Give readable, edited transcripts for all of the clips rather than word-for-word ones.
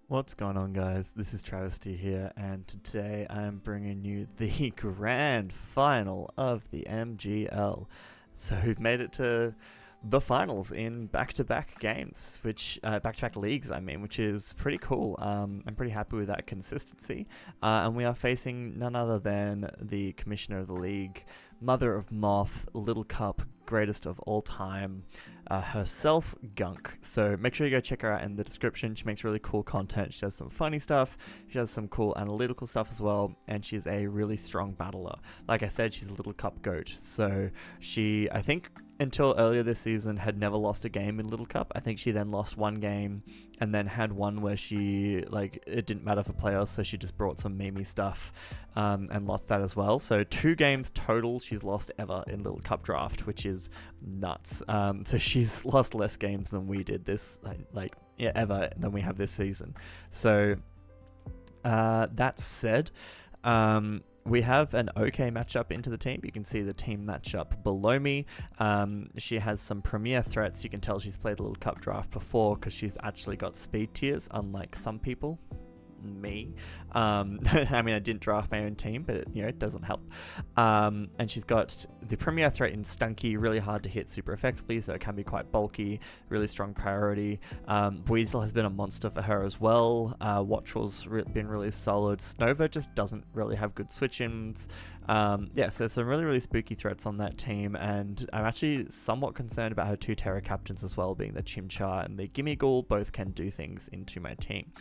What's going on, guys? This is Travesty here, and today I'm bringing you the grand final of the MGL. So we've made it to the finals in back-to-back games, which back-to-back leagues, which is pretty cool. I'm pretty happy with that consistency, and we are facing none other than the commissioner of the league, mother of Moth, Little Cup, greatest of all time, herself, Gunk. So make sure you go check her out in the description. She makes really cool content. She does some funny stuff. She does some cool analytical stuff as well, and she's a really strong battler. Like I said, she's a Little Cup GOAT. So she, I think, until earlier this season, had never lost a game in Little Cup. I think she then lost one game and then had one where she, it didn't matter for playoffs, so she just brought some memey stuff and lost that as well. So 2 games total she's lost ever in Little Cup draft, which is nuts. So she's lost less games than we did this, ever than we have this season. So that said, we have an okay matchup into the team. You can see the team matchup below me. She has some premier threats. You can tell she's played a Little Cup draft before because she's actually got speed tiers, unlike some people. Me. I didn't draft my own team, but it doesn't help. And she's got the premier threat in Stunky, really hard to hit super effectively, so it can be quite bulky, really strong priority. Weasel has been a monster for her as well. Watchel's been really solid. Snova just doesn't really have good switch-ins. So some really spooky threats on that team, and I'm actually somewhat concerned about her 2 Terra captains as well, being the Chimchar and the Gimme Ghoul. Both can do things into my team.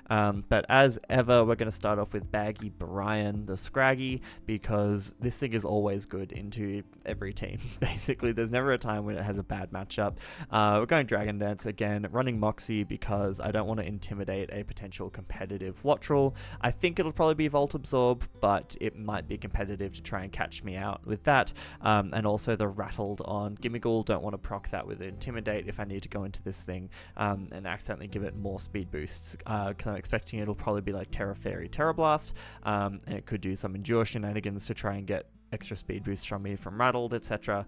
But as ever, we're going to start off with Baggy Brian, the Scraggy, because this thing is always good into every team. Basically, there's never a time when it has a bad matchup. We're going Dragon Dance again, running Moxie because I don't want to intimidate a potential competitive Wattrel. I think it'll probably be Volt Absorb, but it might be competitive to try and catch me out with that. And also the Rattled on Gimmighoul, don't want to proc that with Intimidate if I need to go into this thing and accidentally give it more speed boosts. I'm expecting it'll probably be like Terra Fairy, Terra Blast, and it could do some Endure shenanigans to try and get extra speed boosts from me from Rattled, etc.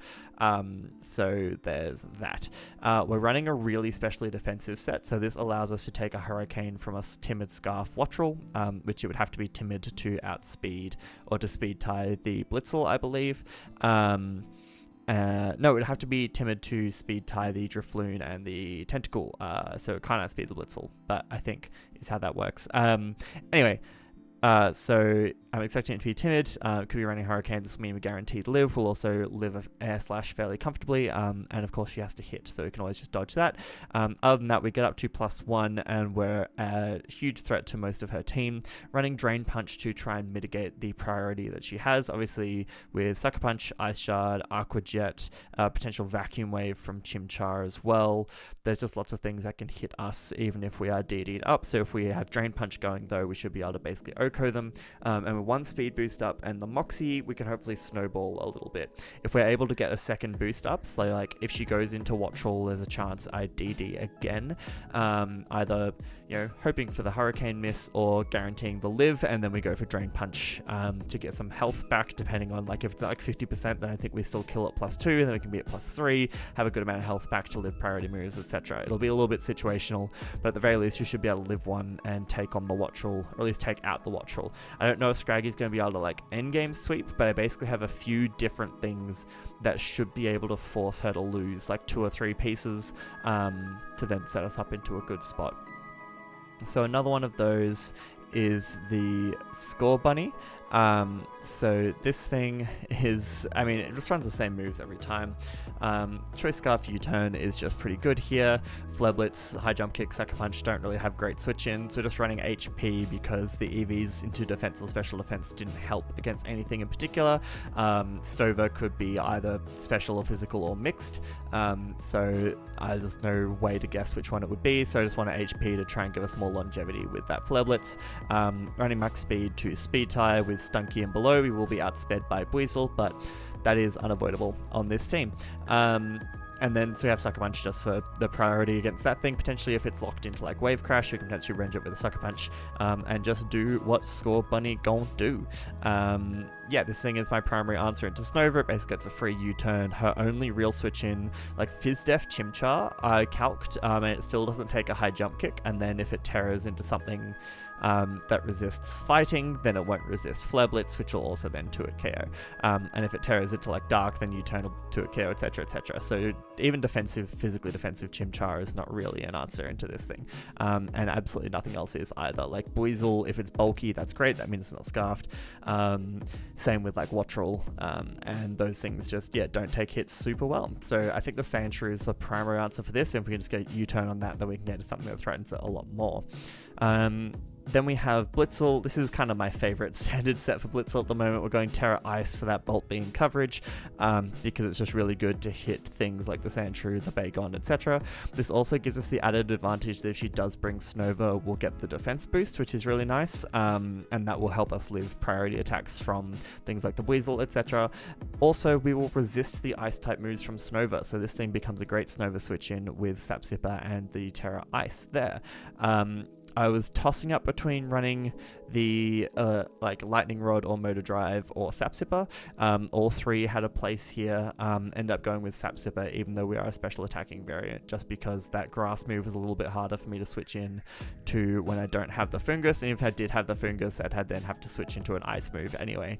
So there's that. We're running a really specially defensive set, so this allows us to take a Hurricane from a Timid Scarf Wattrel, which it would have to be Timid to outspeed or to speed tie the Blitzel, I believe. No, it would have to be Timid to speed tie the Drifloon and the Tentacle, so it can't outspeed the Blitzel, but I think is how that works. Anyway, so I'm expecting it to be Timid. Could be running Hurricane. This will mean we guaranteed live. We'll also live air slash fairly comfortably. And of course she has to hit, so we can always just dodge that. Other than that, we get up to +1, and we're a huge threat to most of her team. Running Drain Punch to try and mitigate the priority that she has. Obviously, with Sucker Punch, Ice Shard, Aqua Jet, potential Vacuum Wave from Chimchar as well. There's just lots of things that can hit us, even if we are DD'd up. So if we have Drain Punch going, though, we should be able to basically OHKO them. And with 1 speed boost up and the Moxie, we can hopefully snowball a little bit. If we're able to get a second boost up, so if she goes into Wattrel, there's a chance I DD again. Either, hoping for the Hurricane miss or guaranteeing the live, and then we go for Drain Punch to get some health back, depending on, if it's 50%, then I think we still kill at +2, and then we can be at +3, have a good amount of health back to live priority moves, etc. It'll be a little bit situational, but at the very least, you should be able to live 1 and take on the Wattrel, or at least take out the Wattrel. I don't know if Scraggy's going to be able to endgame sweep, but I basically have a few different things that should be able to force her to lose 2 or 3 pieces to then set us up into a good spot. So another one of those is the Score Bunny. So this thing is, it just runs the same moves every time. Choice Scarf U-Turn is just pretty good here. Fleblets, High Jump Kick, Sucker Punch don't really have great switch-ins. We're just running HP because the EVs into defense or special defense didn't help against anything in particular. Stover could be either special or physical or mixed. So there's no way to guess which one it would be. So I just want an HP to try and give us more longevity with that Fleblets. Running max speed to speed tie with Stunky and below. We will be outsped by Weasel, but that is unavoidable on this team. And then so we have Sucker Punch just for the priority against that thing. Potentially if it's locked into Wave Crash, we can potentially range it with a Sucker Punch and just do what Score Bunny gon' do. yeah, this thing is my primary answer into Snova. It basically gets a free U-turn. Her only real switch in, like Fizdef Chimchar, I calced, and it still doesn't take a high jump kick, and then if it terrors into something that resists fighting, then it won't resist Flare Blitz, which will also then 2-hit KO. And if it terrors into like Dark, then U-turn will 2-hit KO, etc, etc. So even defensive, physically defensive Chimchar is not really an answer into this thing. And absolutely nothing else is either. Like Buizel, if it's bulky, that's great, that means it's not scarfed. Same with like Wattrel, and those things just, yeah, don't take hits super well. So I think the Sandshrew is the primary answer for this. If we can just get U-turn on that, then we can get to something that threatens it a lot more. Then we have Blitzel. This is kind of my favorite standard set for Blitzel at the moment. We're going Terra Ice for that Bolt Beam coverage, because it's just really good to hit things like the Sandshrew, the Bagon, etc. This also gives us the added advantage that if she does bring Snova, we'll get the defense boost, which is really nice, and that will help us live priority attacks from things like the Weasel, etc. Also, we will resist the Ice-type moves from Snova, so this thing becomes a great Snova switch-in with Sapsipper and the Terra Ice there. I was tossing up between running the like Lightning Rod or Motor Drive or Sapsipper. All three had a place here. End up going with Sapsipper, even though we are a special attacking variant, just because that grass move is a little bit harder for me to switch in to when I don't have the Fungus, and if I did have the Fungus, I'd then have to switch into an Ice move anyway.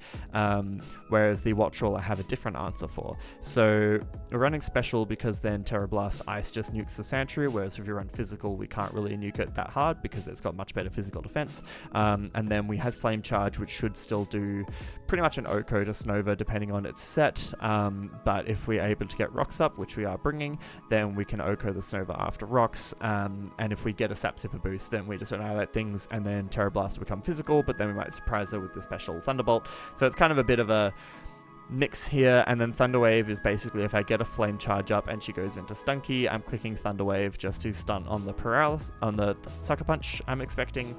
Whereas the Wattrel I have a different answer for. So we're running special because then Terra Blast Ice just nukes the Sandshrew, whereas if you run physical, we can't really nuke it that hard because it's got much better physical defense. And then we have Flame Charge, which should still do pretty much an Oko to Snova depending on its set, but if we're able to get Rocks up, which we are bringing, then we can Oko the Snova after Rocks, and if we get a Sapsipper boost, then we just annihilate things, and then Terra Blast will become physical, but then we might surprise her with the special Thunderbolt. So it's kind of a bit of a mix here, and then Thunderwave is basically if I get a Flame Charge up and she goes into Stunky, I'm clicking Thunderwave just to stun on the paralysis, on the Sucker Punch I'm expecting,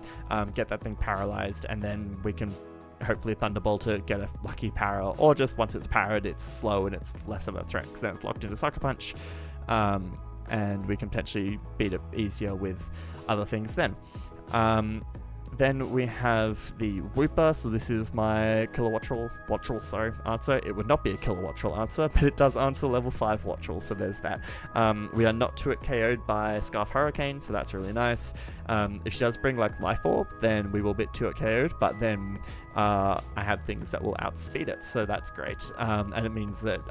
get that thing paralyzed, and then we can hopefully Thunderbolt it, get a lucky para, or just once it's parried, it's slow and it's less of a threat because then it's locked into Sucker Punch, and we can potentially beat it easier with other things then. Then we have the Whooper, so this is my Killer Wattrel answer. It would not be a Killer Wattrel answer, but it does answer level 5 Wattrel, so there's that. We are not 2-hit KO'd by Scarf Hurricane, so that's really nice. If she does bring like Life Orb, then we will be 2-hit KO'd, but then I have things that will outspeed it, so that's great. And it means that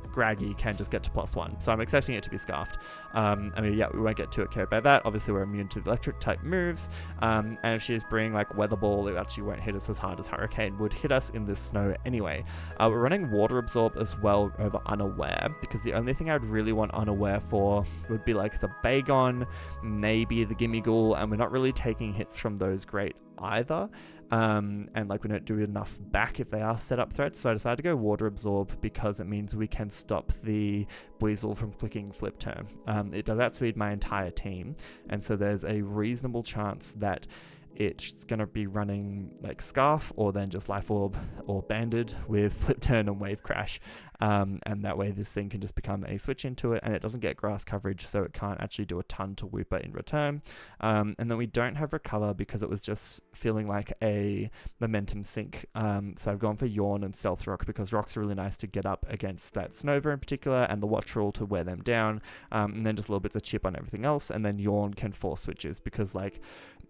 Graggy can just get to +1, so I'm expecting it to be Scarfed. I mean, yeah, we won't get 2-hit KO'd by that. Obviously, we're immune to the electric type moves, and if she's bringing like Weather Ball, it actually won't hit us as hard as Hurricane would hit us in this snow anyway. We're running Water Absorb as well over Unaware, because the only thing I'd really want Unaware for would be like the Bagon, maybe the Gimme Ghoul, and we're not really taking hits from those great either. And like we don't do enough back if they are set up threats, so I decided to go Water Absorb because it means we can stop the Weasel from clicking Flip Turn. It does outspeed my entire team, and so there's a reasonable chance that it's going to be running like Scarf or then just Life Orb or Banded with Flip Turn and Wave Crash, and that way this thing can just become a switch into it, and it doesn't get grass coverage, so it can't actually do a ton to Whooper in return. And then we don't have Recover because it was just feeling like a momentum sink, so I've gone for Yawn and Stealth Rock because Rock's are really nice to get up against that Snova in particular, and the Wattrel to wear them down, and then just little bits of chip on everything else, and then Yawn can force switches because like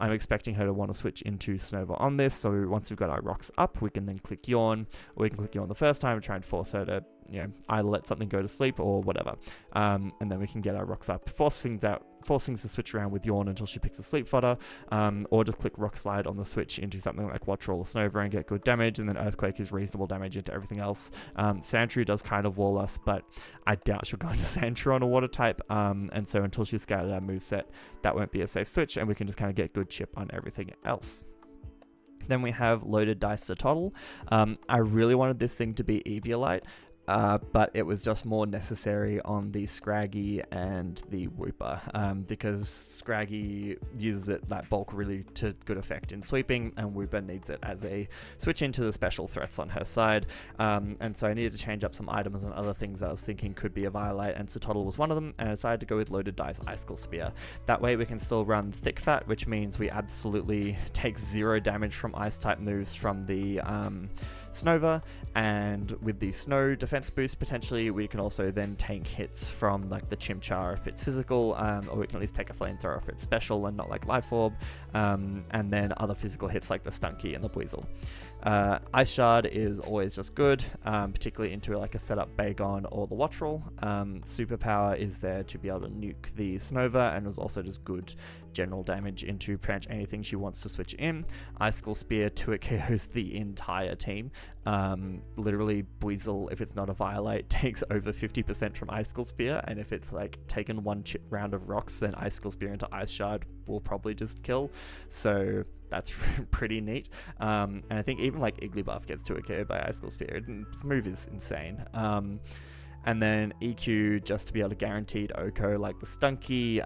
I'm expecting her to want to switch into Snova on this, so once we've got our rocks up, we can then click Yawn, or we can click Yawn the first time and try and force her to, you know, either let something go to sleep or whatever. And then we can get our rocks up, force things to switch around with Yawn until she picks a sleep fodder, or just click Rock Slide on the switch into something like Wattrel or Snova and get good damage, and then Earthquake is reasonable damage into everything else. Sandshrew does kind of wall us, but I doubt she'll go into Sandshrew on a water type, and so until she's scouted our moveset, that won't be a safe switch, and we can just kind of get good chip on everything else. Then we have Loaded Dice to Toddle. I really wanted this thing to be Eviolite, but it was just more necessary on the Scraggy and the Whooper, because Scraggy uses that bulk really to good effect in sweeping, and Whooper needs it as a switch into the special threats on her side. And so I needed to change up some items and other things I was thinking could be a Violite, and Sotodle was one of them, and I decided to go with Loaded Dice Icicle Spear. That way we can still run Thick Fat, which means we absolutely take 0 damage from ice type moves from the Snova, and with the Snow defense boost, potentially we can also then take hits from like the Chimchar if it's physical, or we can at least take a Flamethrower if it's special and not like Life Orb, and then other physical hits like the Stunky and the Buizel. Ice Shard is always just good, particularly into like a setup Bagon or the Wattrel. Superpower is there to be able to nuke the Snova, and was also just good general damage into pretty much anything she wants to switch in. Icicle Spear 2 KOs the entire team. Literally Buizel, if it's not a Violate, takes over 50% from Icicle Spear, and if it's like taken one round of rocks, then Icicle Spear into Ice Shard will probably just kill. So that's pretty neat. And I think even like Igglybuff gets 2 KO'd by Icicle Spear. This move is insane. And then EQ just to be able to guaranteed OHKO like the Stunky,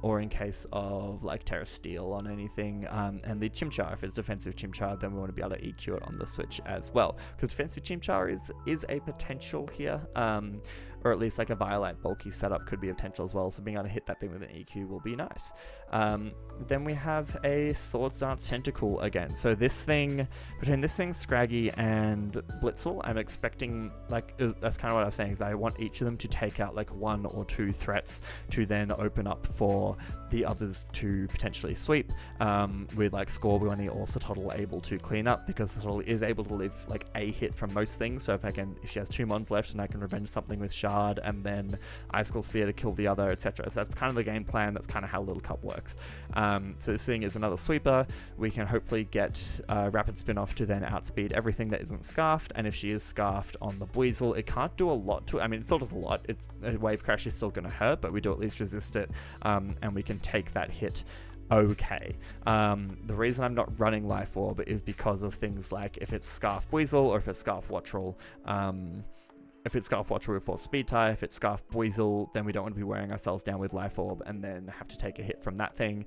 or in case of like Terra Steel on anything, and the Chimchar, if it's defensive Chimchar, then we want to be able to EQ it on the switch as well, because defensive Chimchar is a potential here, or at least like a Violite bulky setup could be a potential as well, so being able to hit that thing with an EQ will be nice. Then we have a Swords Dance Tentacle again, so between this thing, Scraggy and Blitzel, I'm expecting, like, that's kind of what I was saying, is that I want each of them to take out like 1 or 2 threats to then open up for the others to potentially sweep, with like Scorbunny or Sotodle able to clean up, because Sotodle is able to live like a hit from most things, so if she has 2 mons left and I can revenge something with Shard and then Icicle Spear to kill the other, etc. So that's kind of the game plan, that's kind of how Little Cup works. So this thing is another sweeper, we can hopefully get Rapid Spin-Off to then outspeed everything that isn't Scarfed, and if she is Scarfed on the Buizel, it can't do a lot to it. I mean, it still does a lot, a Wave Crash is still going to hurt, but we do at least resist it, and we can take that hit okay. The reason I'm not running Life Orb is because of things like if it's Scarf Buizel or if it's Scarf Wattrel. If it's Scarf Wattrel with Force Speed Tie, if it's Scarf Buizel, then we don't want to be wearing ourselves down with Life Orb and then have to take a hit from that thing,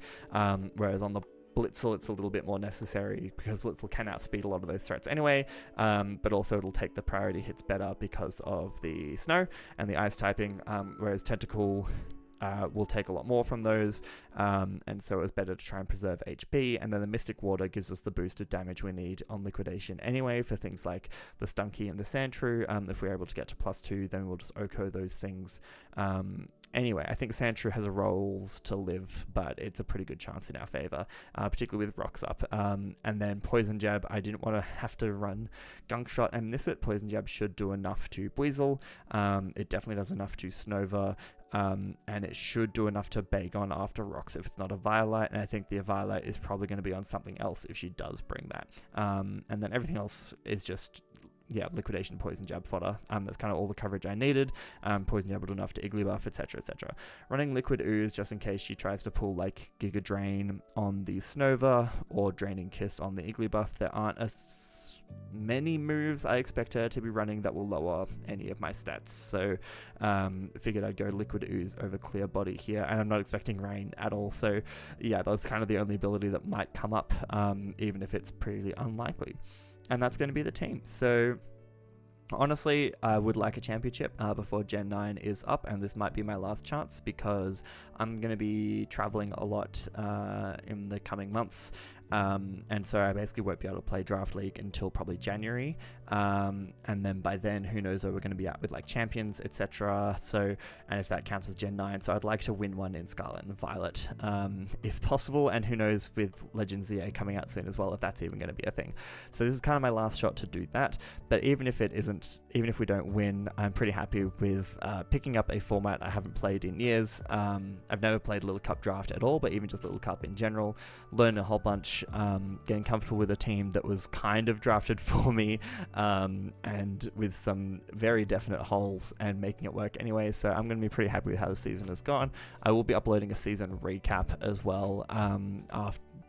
whereas on the Blitzel, it's a little bit more necessary because Blitzel can outspeed a lot of those threats anyway, but also it'll take the priority hits better because of the Snow and the Ice typing, whereas Tentacle will take a lot more from those, and so it was better to try and preserve HP. And then the Mystic Water gives us the boost of damage we need on liquidation anyway for things like the Stunky and the Sandshrew. If we're able to get to +2, then we'll just OHKO those things. Anyway, I think Sandshrew has a rolls to live, but it's a pretty good chance in our favor, particularly with rocks up. And then Poison Jab, I didn't want to have to run Gunk Shot and miss it. Poison Jab should do enough to Buizel. It definitely does enough to Snova. And it should do enough to Bagon after rocks if it's not a Violite, and I think the Violite is probably going to be on something else if she does bring that. And then everything else is just, liquidation, Poison Jab fodder. That's kind of all the coverage I needed. Poison Jab will do enough to Igglybuff, etc, etc. Running Liquid Ooze just in case she tries to pull like Giga Drain on the Snova or Draining Kiss on the Igglybuff. There aren't many moves I expect her to be running that will lower any of my stats, so figured I'd go Liquid Ooze over Clear Body here, and I'm not expecting Rain at all, so yeah, that's kind of the only ability that might come up, even if it's pretty unlikely. And that's going to be the team. So honestly, I would like a championship before Gen 9 is up, and this might be my last chance because I'm going to be traveling a lot in the coming months. And so I basically won't be able to play Draft League until probably January, and then by then who knows where we're going to be at with like champions, etc. So, and if that counts as Gen 9, so I'd like to win one in Scarlet and Violet if possible, and who knows with Legends ZA coming out soon as well, if that's even going to be a thing. So this is kind of my last shot to do that, but even if it isn't, even if we don't win, I'm pretty happy with picking up a format I haven't played in years. I've never played Little Cup Draft at all, but even just Little Cup in general, learned a whole bunch. Getting comfortable with a team that was kind of drafted for me, and with some very definite holes, and making it work anyway. So I'm going to be pretty happy with how the season has gone. I will be uploading a season recap as well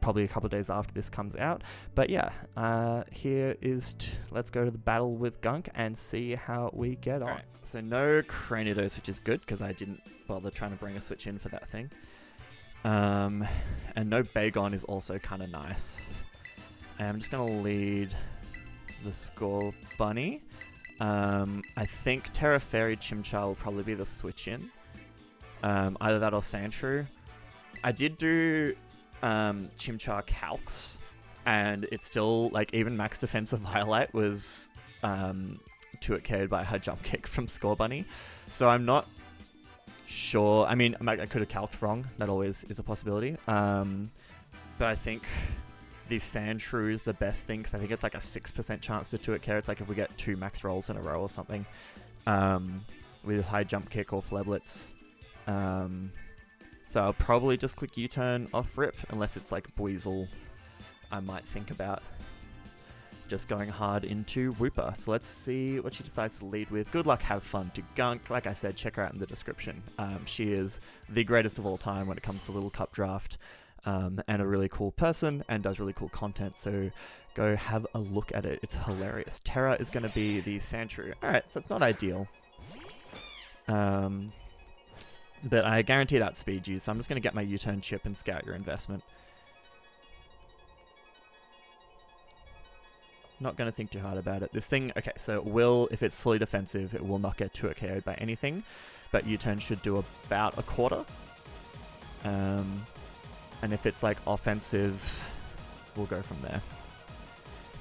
probably a couple of days after this comes out. But yeah, here is let's go to the battle with Gunk and see how we get on. Right. So no Cranidos, which is good because I didn't bother trying to bring a switch in for that thing. And no Bagon is also kind of nice. And I'm just gonna lead the Score Bunny. I think Terra Fairy Chimchar will probably be the switch in. Either that or Sandshrew. I did do Chimchar calcs, and it's still, like, even max defensive highlight was 2-hit KO'd by her jump kick from Score Bunny. So I'm not sure. I mean, I could have calced wrong. That always is a possibility. But I think the Sandshrew is the best thing, because I think it's like a 6% chance to 2-hit KO. It's like if we get 2 max rolls in a row or something, with high jump kick or Fleblets. So I'll probably just click U-turn off rip, unless it's like Buizel. I might think about just going hard into Wooper. So let's see what she decides to lead with. Good luck, have fun to Gunk. Like I said, check her out in the description. She is the greatest of all time when it comes to Little Cup Draft, and a really cool person, and does really cool content. So go have a look at it. It's hilarious. Terra is going to be the Sandshrew. Alright, so it's not ideal. But I guarantee it outspeed you, so I'm just going to get my U-turn chip and scout your investment. Not going to think too hard about it. This thing, okay, so it will, if it's fully defensive, it will not get 2-hit KO'd by anything, but U-turn should do about a quarter. And if it's like offensive, we'll go from there.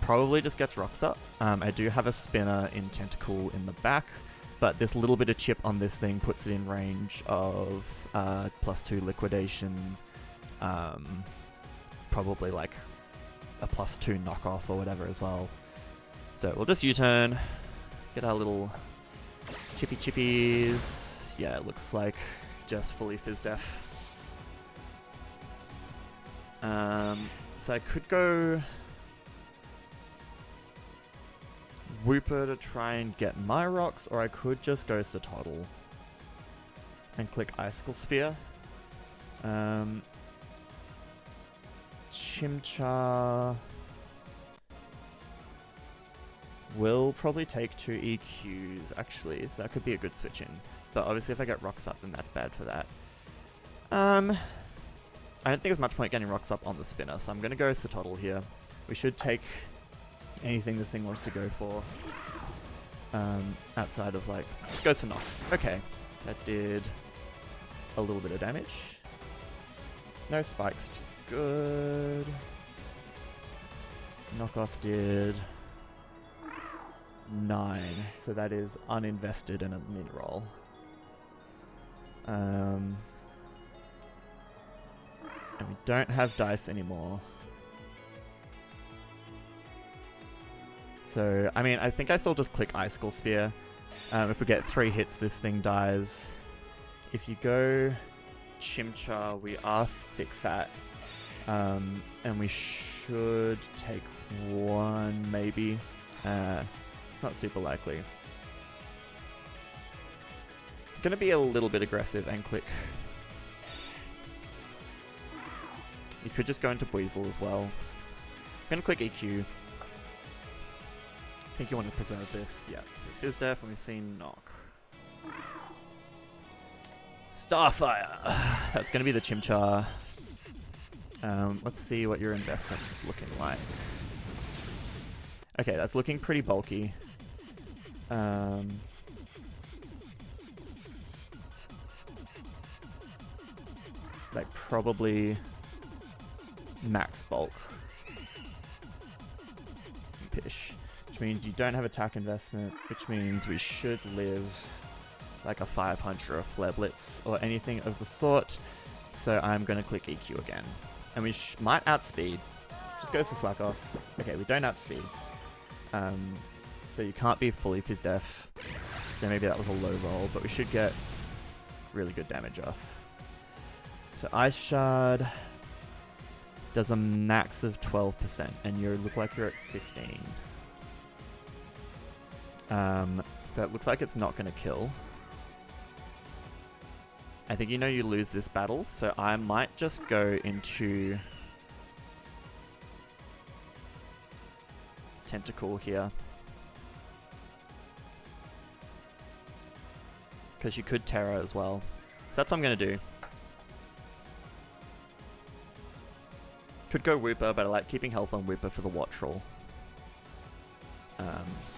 Probably just gets rocks up. I do have a spinner in Tentacle in the back, but this little bit of chip on this thing puts it in range of +2 liquidation, probably like a +2 knockoff or whatever as well. So we'll just U-turn, get our little chippy chippies. Yeah, it looks like just fully Fizz-Def. So I could go Wooper to try and get my rocks, or I could just go Satoddle and click Icicle Spear. Chimchar will probably take 2 EQs, actually, so that could be a good switch in. But obviously if I get rocks up, then that's bad for that. I don't think there's much point getting rocks up on the spinner, so I'm going to go Satoddle here. We should take anything this thing wants to go for, outside of, like, just goes for knock. Okay, that did a little bit of damage. No spikes, which is good. Knockoff did 9, so that is uninvested in a min-roll. And we don't have dice anymore. So, I mean, I think I still just click Icicle Spear. If we get 3 hits, this thing dies. If you go Chimchar, we are thick fat. And we should take 1, maybe. It's not super likely. Gonna be a little bit aggressive and click. You could just go into Buizel as well. I'm gonna click EQ. I think you want to preserve this. Yeah, so Fizz-Def, and we've seen knock. Starfire! That's going to be the Chimchar. Let's see what your investment is looking like. Okay, that's looking pretty bulky. Like, probably max bulk. Pish. Which means you don't have attack investment, which means we should live like a Fire Punch or a Fleblets or anything of the sort. So I'm going to click EQ again. And we might outspeed. Just goes for Slack Off. Okay, we don't outspeed. So you can't be fully Fizz-Def. So maybe that was a low roll, but we should get really good damage off. So Ice Shard does a max of 12%, and you look like you're at 15. So it looks like it's not going to kill. I think you know you lose this battle, so I might just go into Tentacle here. Because you could Terra as well. So that's what I'm going to do. Could go Wooper, but I like keeping health on Wooper for the Watch Roll.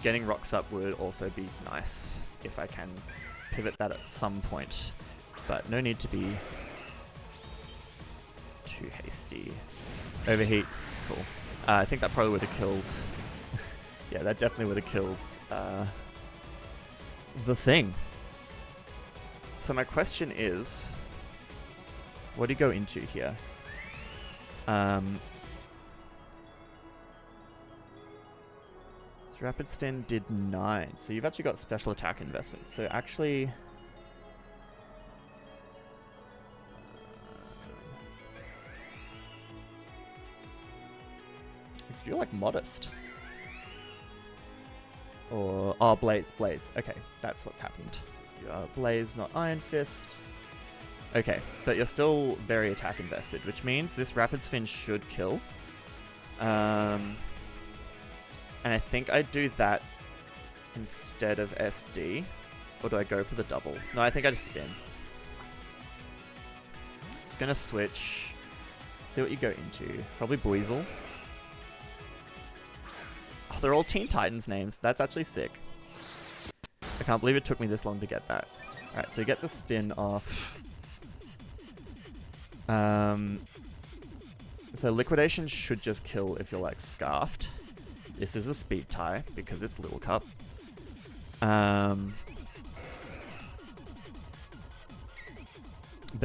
Getting rocks up would also be nice if I can pivot that at some point. But no need to be too hasty. Overheat, cool. I think that probably would have killed... yeah, that definitely would have killed the thing. So my question is, what do you go into here? So Rapid Spin did 9, so you've actually got special attack investment. So actually... if you're like modest. Or, oh, Blaze. Okay, that's what's happened. Blaze, not Iron Fist. Okay, but you're still very attack invested, which means this Rapid Spin should kill. And I think I do that instead of SD. Or do I go for the double? No, I think I just spin. Just gonna switch. See what you go into. Probably Buizel. Oh, they're all Teen Titans names. That's actually sick. I can't believe it took me this long to get that. Alright, so you get the spin off. So Liquidation should just kill if you're like Scarfed. This is a speed tie because it's Little Cup. But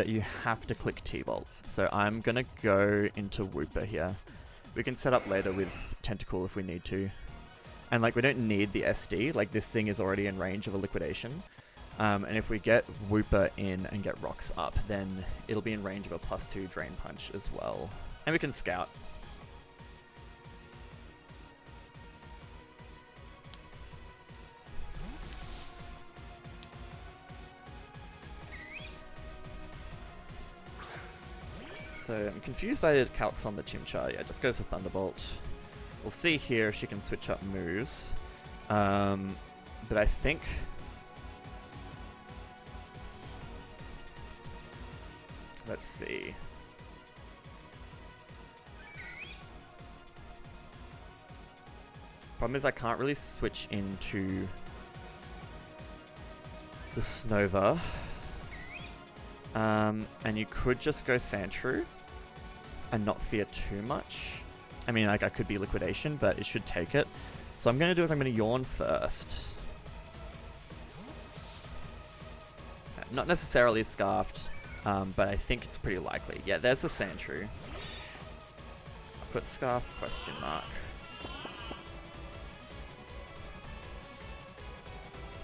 you have to click T-Bolt. So I'm gonna go into Wooper here. We can set up later with Tentacle if we need to. And like we don't need the SD, like this thing is already in range of a Liquidation. And if we get Wooper in and get rocks up, then it'll be in range of a +2 Drain Punch as well. And we can Scout. So I'm confused by the calcs on the Chimchar. Yeah, just goes to Thunderbolt. We'll see here if she can switch up moves. But I think... let's see. Problem is I can't really switch into the Snova. And you could just go Sandshrew and not fear too much. I mean, like, I could be Liquidation, but it should take it. So I'm going to do is I'm going to Yawn first. Not necessarily Scarfed, but I think it's pretty likely. Yeah, there's the Sandshrew. I'll put Scarf question mark.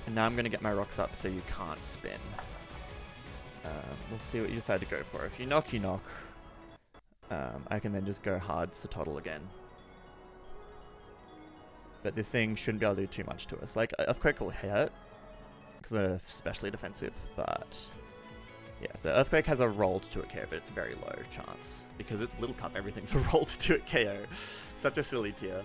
And now I'm going to get my rocks up so you can't spin. We'll see what you decide to go for. If you knock, you knock. I can then just go hard Sotodle again. But this thing shouldn't be able to do too much to us. Like, Earthquake will hit, because they're especially defensive, but... yeah, so Earthquake has a roll to 2-hit KO, but it's a very low chance. Because it's Little Cup, everything's a roll to 2-hit KO. Such a silly tier.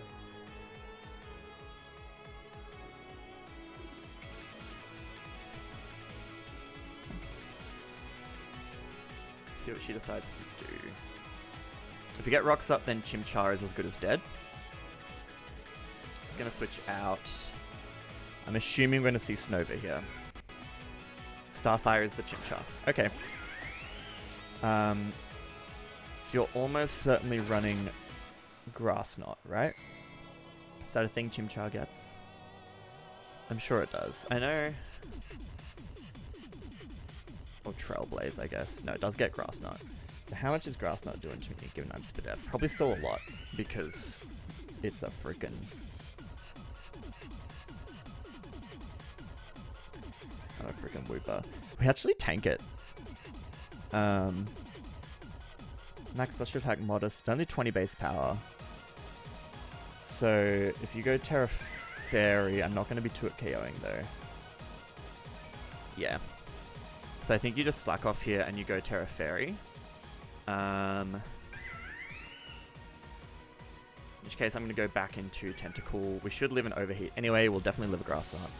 See what she decides to do. If we get rocks up, then Chimchar is as good as dead. Just gonna switch out. I'm assuming we're gonna see Snova here. Starfire is the Chimchar. Okay. So you're almost certainly running Grass Knot, right? Is that a thing Chimchar gets? I'm sure it does. I know... or Trailblaze, I guess. No, it does get Grass Knot. So how much is Grass Knot doing to me, given I'm Spadef? Probably still a lot, because it's a freaking... not a freaking Wooper. We actually tank it. Max Special Attack Modest. It's only 20 base power. So if you go Terra Fairy, I'm not going to be 2-hit KOing though. Yeah. So I think you just slack off here and you go Terra Fairy. Yeah, which case I'm going to go back into Tentacool. We should live in Overheat anyway. We'll definitely live a Grass Knot.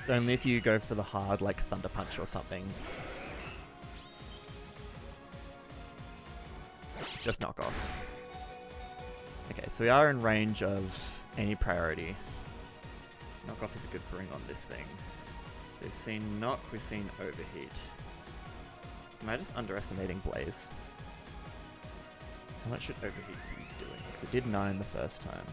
It's only if you go for the hard, like Thunder Punch or something. It's just knock off. Okay, so we are in range of any priority. Knock off is a good bring on this thing. We've seen knock, we've seen Overheat. Am I just underestimating Blaze? How much should Overheat be doing? Because it did 9 the first time.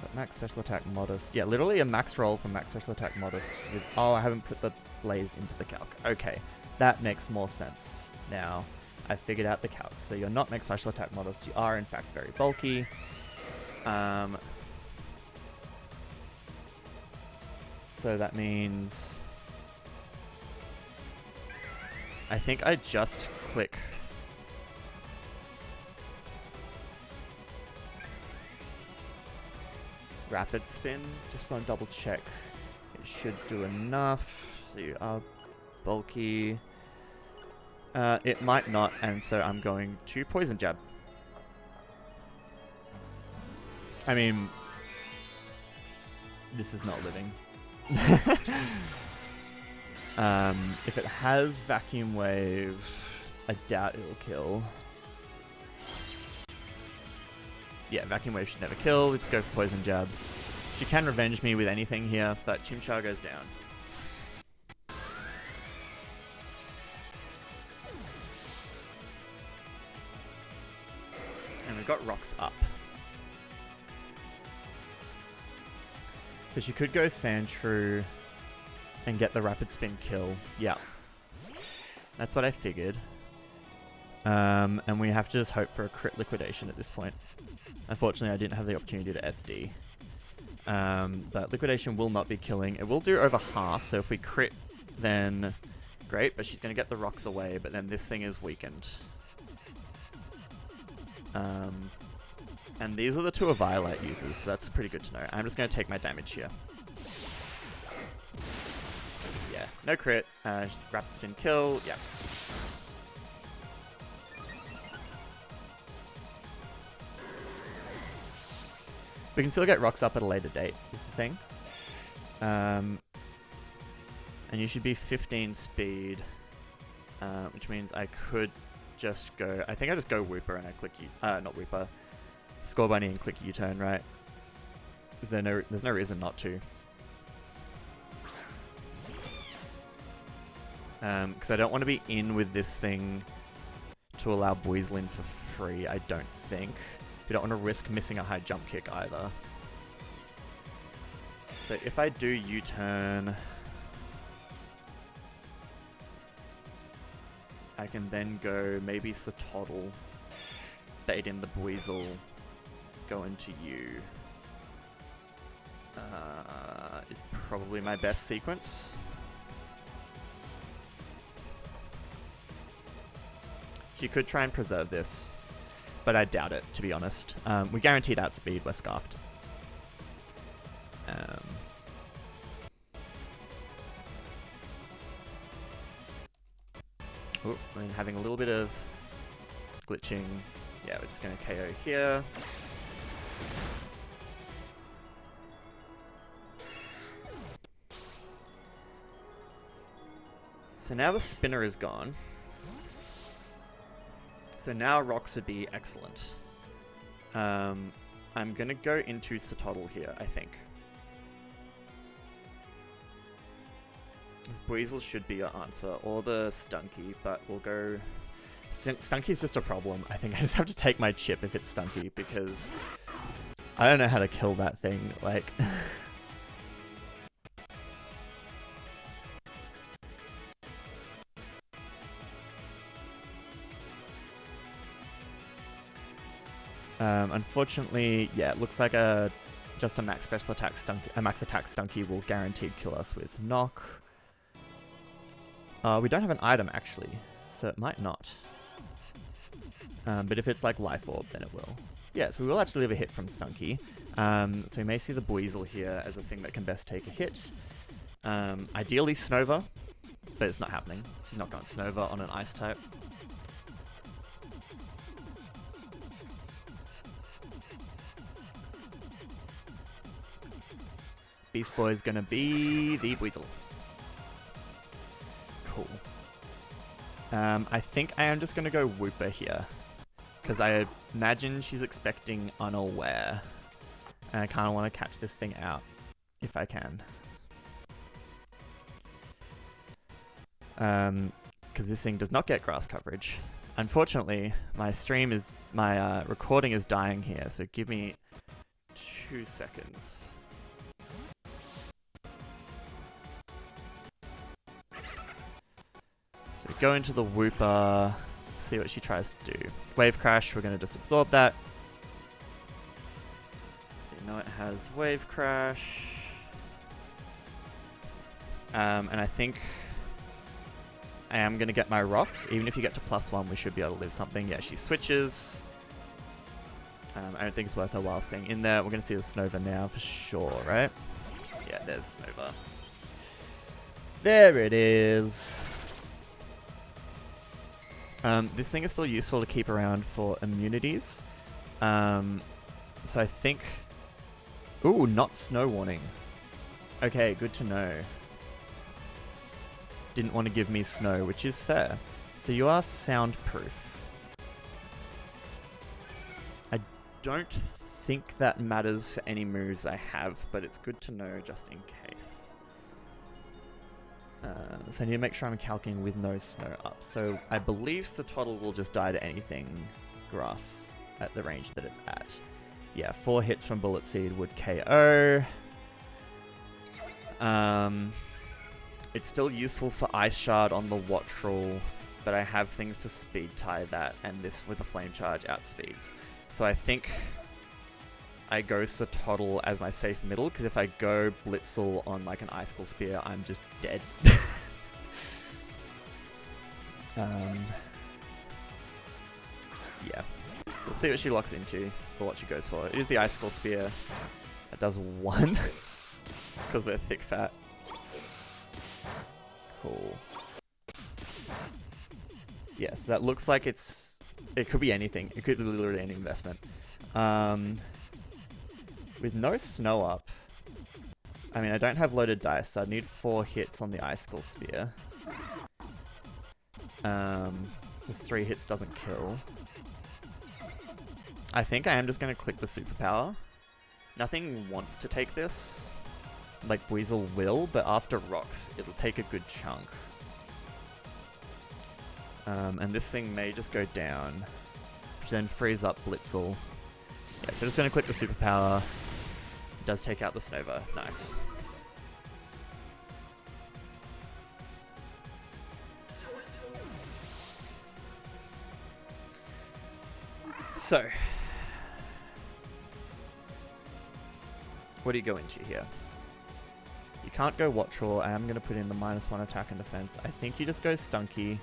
But max special attack modest. Yeah, literally a max roll for max special attack modest. With, oh, I haven't put the Blaze into the calc. Okay, that makes more sense now. I figured out the calc. So you're not max special attack modest. You are in fact very bulky. So that means I think I just click Rapid Spin. Just want to double check. It should do enough. So you are bulky. It might not, and so I'm going to Poison Jab. I mean, this is not living. If it has Vacuum Wave, I doubt it'll kill. Yeah, Vacuum Wave should never kill. Let's go for Poison Jab. She can revenge me with anything here, but Chimchar goes down. And we've got Rocks up. So she could go Sandshrew and get the Rapid Spin kill. Yeah. That's what I figured. And we have to just hope for a crit liquidation at this point. Unfortunately, I didn't have the opportunity to SD. But liquidation will not be killing. It will do over half, so if we crit, then great. But she's going to get the rocks away, but then this thing is weakened. And these are the two Eviolite users, so that's pretty good to know. I'm just going to take my damage here. Yeah, no crit. Just Rapid Spin kill. Yeah. We can still get rocks up at a later date, is the thing. And you should be 15 speed, which means I could just go... I think I just go Wooper and I click U... not Wooper. Score Bunny and click U-turn, right? There's no reason not to. Because I don't want to be in with this thing to allow Buizelin for free, I don't think. We don't want to risk missing a high jump kick either. So if I do U-turn, I can then go maybe Sotodle, bait in the Buizel, go into U. Is probably my best sequence. She could try and preserve this, but I doubt it, to be honest. We guaranteed outspeed, we're scarfed. Oh, I'm having a little bit of glitching. Yeah, we're just going to KO here. So now the spinner is gone. So now rocks would be excellent. I'm going to go into Sotodle here, I think. This Buizel should be your answer, or the Stunky, but we'll go... Stunky's just a problem. I think I just have to take my chip if it's Stunky, because I don't know how to kill that thing, like... Unfortunately, yeah, it looks like just a max special attack Stunky, a max attack Stunky will guaranteed kill us with knock. We don't have an item actually, so it might not. But if it's like Life Orb, then it will. Yeah, so we will actually leave a hit from Stunky. So we may see the Buizel here as a thing that can best take a hit. Ideally Snova, but it's not happening. She's not going Snova on an Ice type. Beast Boy is going to be the Weasel. Cool. I think I am just going to go Whooper here. Because I imagine she's expecting Unaware. And I kind of want to catch this thing out. If I can. Because this thing does not get grass coverage. Unfortunately, my recording is dying here. So give me 2 seconds. So we go into the Whooper, see what she tries to do. Wave Crash, we're going to just absorb that. So you know it has Wave Crash. And I think I am going to get my rocks. Even if you get to +1, we should be able to live something. Yeah, she switches. I don't think it's worth her while staying in there. We're going to see the Snova now for sure, right? Yeah, there's Snova. There it is. This thing is still useful to keep around for immunities. So I think... Ooh, not Snow Warning. Okay, good to know. Didn't want to give me snow, which is fair. So you are soundproof. I don't think that matters for any moves I have, but it's good to know just in case. So I need to make sure I'm calculating with no snow up. So I believe Sotodle will just die to anything grass at the range that it's at. Yeah, 4 hits from Bullet Seed would KO. It's still useful for Ice Shard on the Wattrel, but I have things to speed tie that, and this with the Flame Charge outspeeds. So I think I go Sotodle as my safe middle, because if I go Blitzel on like an Icicle Spear, I'm just dead. Yeah. We'll see what she locks into, or what she goes for. It is the Icicle Spear. That does 1, because we're thick fat. Cool. Yes, that looks like it could be anything. It could be literally any investment. With no snow up, I mean, I don't have loaded dice, so I need 4 hits on the Icicle Spear. Because 3 hits doesn't kill. I think I am just going to click the superpower. Nothing wants to take this. Like Weasel will, but after rocks, it'll take a good chunk. And this thing may just go down, which then frees up Blitzel. Yeah, so just going to click the superpower. It does take out the Snova. Nice. So, what do you go into here? You can't go Wattrel. I am going to put in the -1 attack and defense. I think you just go Stunky.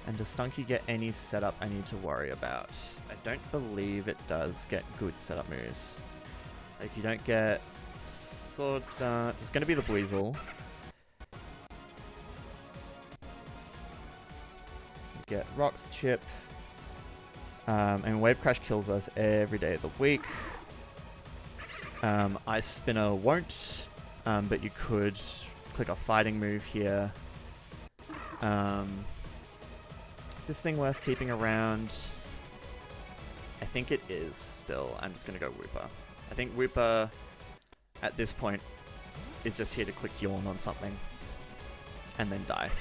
And does Stunky get any setup I need to worry about? I don't believe it does get good setup moves. Like, you don't get Sword Dance. It's going to be the Weasel. Get Rocks Chip. And Wave Crash kills us every day of the week. Ice Spinner won't, but you could click a fighting move here. Is this thing worth keeping around? I think it is still. I'm just going to go Whooper. I think Whooper, at this point, is just here to click Yawn on something. And then die.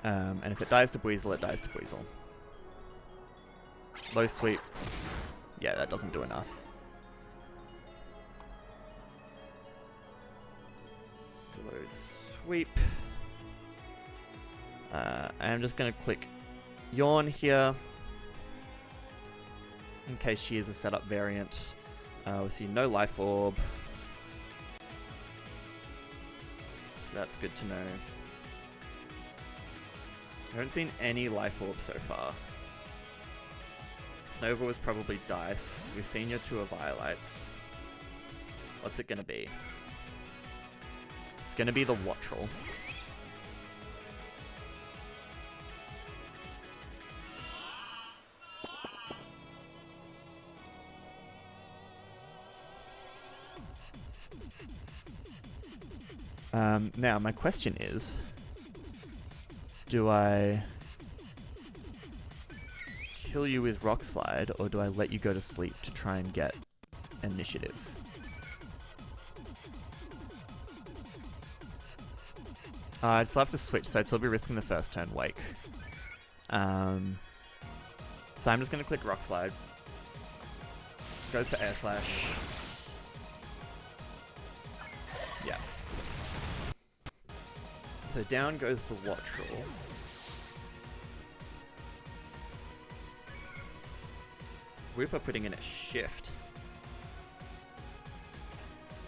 And if it dies to Weasel, it dies to Weasel. Low sweep. Yeah, that doesn't do enough. Low sweep. I'm just going to click Yawn here. In case she is a setup variant. We see no Life Orb. So that's good to know. I haven't seen any Life Orb so far. Snova was probably Dice. We've seen your 2 Violites. What's it going to be? It's going to be the Wattrel. Now, my question is, do I kill you with Rock Slide, or do I let you go to sleep to try and get initiative? I'd still have to switch, so I'd still be risking the first turn Wake. So I'm just going to click Rock Slide. Goes for Air Slash. Yeah. So down goes the Wattrel. Wooper putting in a shift.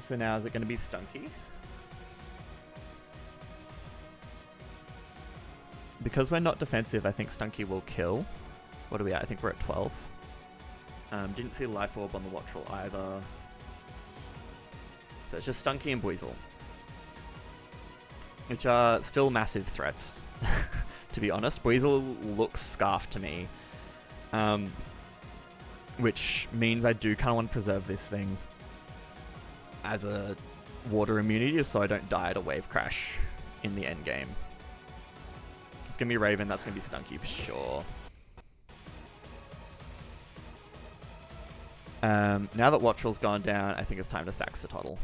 So now is it going to be Stunky? Because we're not defensive, I think Stunky will kill. What are we at? I think we're at 12. Didn't see Life Orb on the Wattrel either. So it's just Stunky and Buizel. Which are still massive threats, to be honest. Buizel looks scarfed to me. Which means I do kind of want to preserve this thing as a water immunity so I don't die at a wave crash in the end game. It's going to be Raven, that's going to be Stunky for sure. Now that Wattrel's gone down, I think it's time to sack Satotl.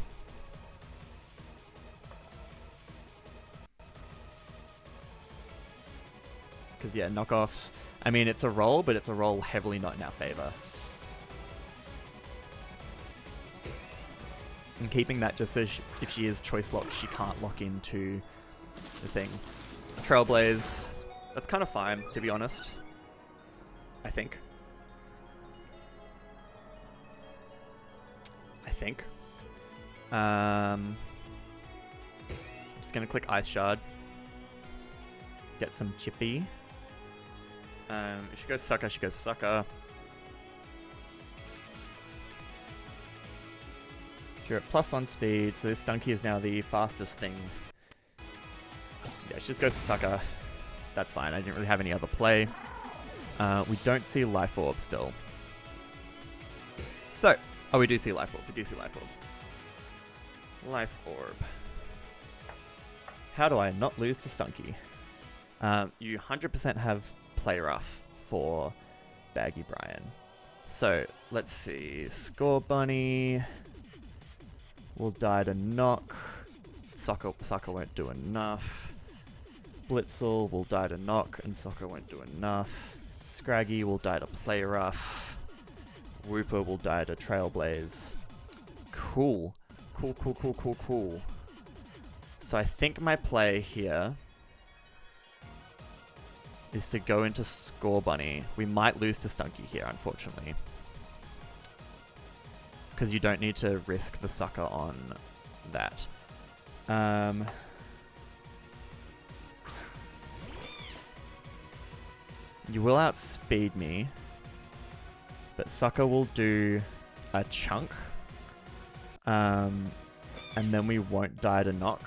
Because yeah, knockoff, I mean it's a roll, but it's a roll heavily not in our favor. And keeping that just so if she is choice locked, she can't lock into the thing. Trailblaze, that's kind of fine, to be honest. I think. I'm just gonna click Ice Shard. Get some Chippy. If she goes Sucker, she goes Sucker. You're at +1 speed, so this Stunky is now the fastest thing. Yeah, she just goes to Sucker. That's fine, I didn't really have any other play. We don't see Life Orb still. So, oh, we do see Life Orb, we do see Life Orb. Life Orb. How do I not lose to Stunky? You 100% have Play Rough for Baggy Brian. So, let's see. Score Bunny will die to knock. Sucker won't do enough. Blitzel will die to knock, and Sucker won't do enough. Scraggy will die to Play Rough. Wooper will die to Trailblaze. Cool. Cool. So I think my play here is to go into Score Bunny. We might lose to Stunky here, unfortunately. Because you don't need to risk the Sucker on that. You will outspeed me, but Sucker will do a chunk. And then we won't die to knock.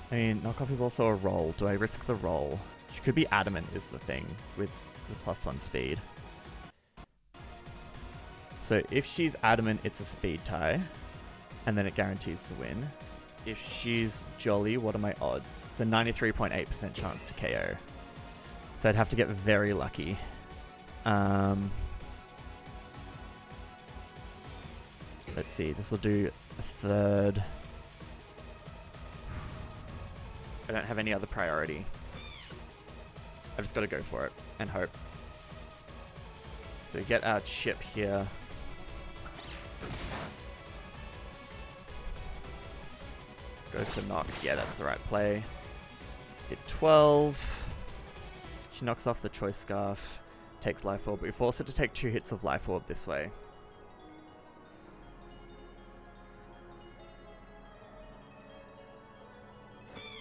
I mean, knockoff is also a roll. Do I risk the roll? She could be adamant is the thing with the +1 speed. So if she's adamant, it's a speed tie. And then it guarantees the win. If she's jolly, what are my odds? It's a 93.8% chance to KO. So I'd have to get very lucky. Let's see, this will do a third. I don't have any other priority. I've just got to go for it and hope. So we get our chip here. Goes to knock. Yeah, that's the right play. Did 12. She knocks off the Choice Scarf. Takes Life Orb. We force her to take 2 hits of Life Orb this way.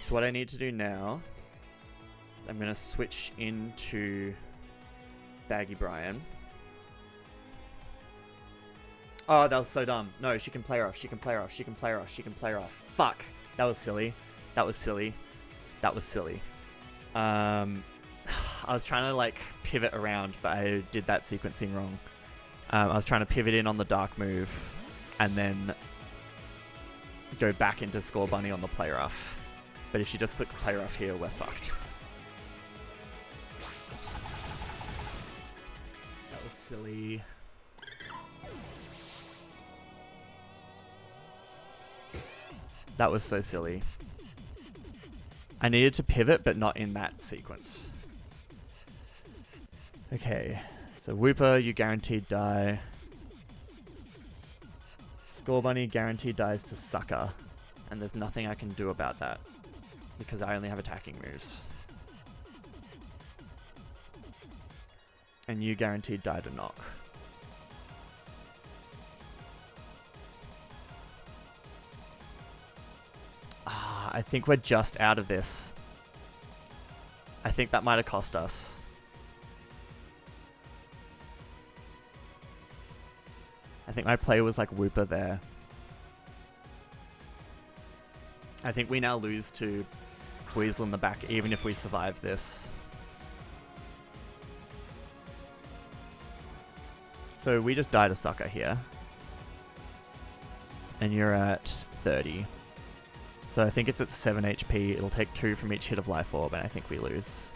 So what I need to do now, I'm going to switch into Baggy Brian. Oh, that was so dumb. No, she can play her off. She can play her off. She can play her off. She can play her off. Fuck. That was silly. That was silly. That was silly. I I was trying to like pivot around, but I did that sequencing wrong. I was trying to pivot in on the dark move and then go back into Score Bunny on the play rough. But if she just clicks play rough here, we're fucked. That was silly. That was so silly. I needed to pivot, but not in that sequence. Okay, so Wooper, you guaranteed die. Score Bunny guaranteed dies to Sucker, and there's nothing I can do about that because I only have attacking moves. And you guaranteed die to Knock. I think we're just out of this. I think that might have cost us. I think my play was like Wooper there. I think we now lose to Weasel in the back even if we survive this. So we just died a Sucker here. And you're at 30. So I think it's at 7 HP. It'll take 2 from each hit of Life Orb, and I think we lose.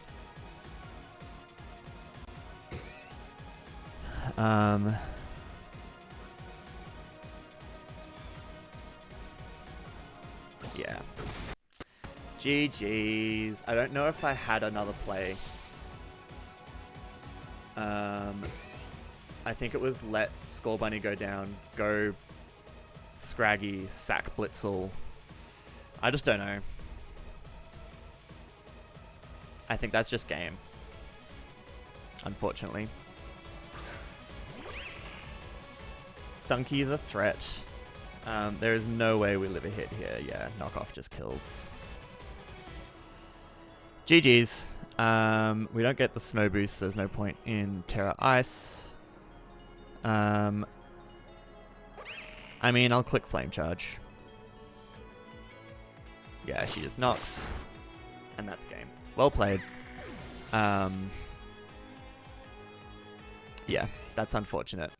Yeah. GG's. I don't know if I had another play. I think it was let Score Bunny go down, go Scraggy, sack Blitzel. I just don't know. I think that's just game. Unfortunately. Stunky the threat. There is no way we live a hit here. Yeah, knockoff just kills. GG's. We don't get the snow boost, so there's no point in Terra Ice. I mean, I'll click Flame Charge. Yeah, she just knocks. And that's game. Well played. Yeah, that's unfortunate.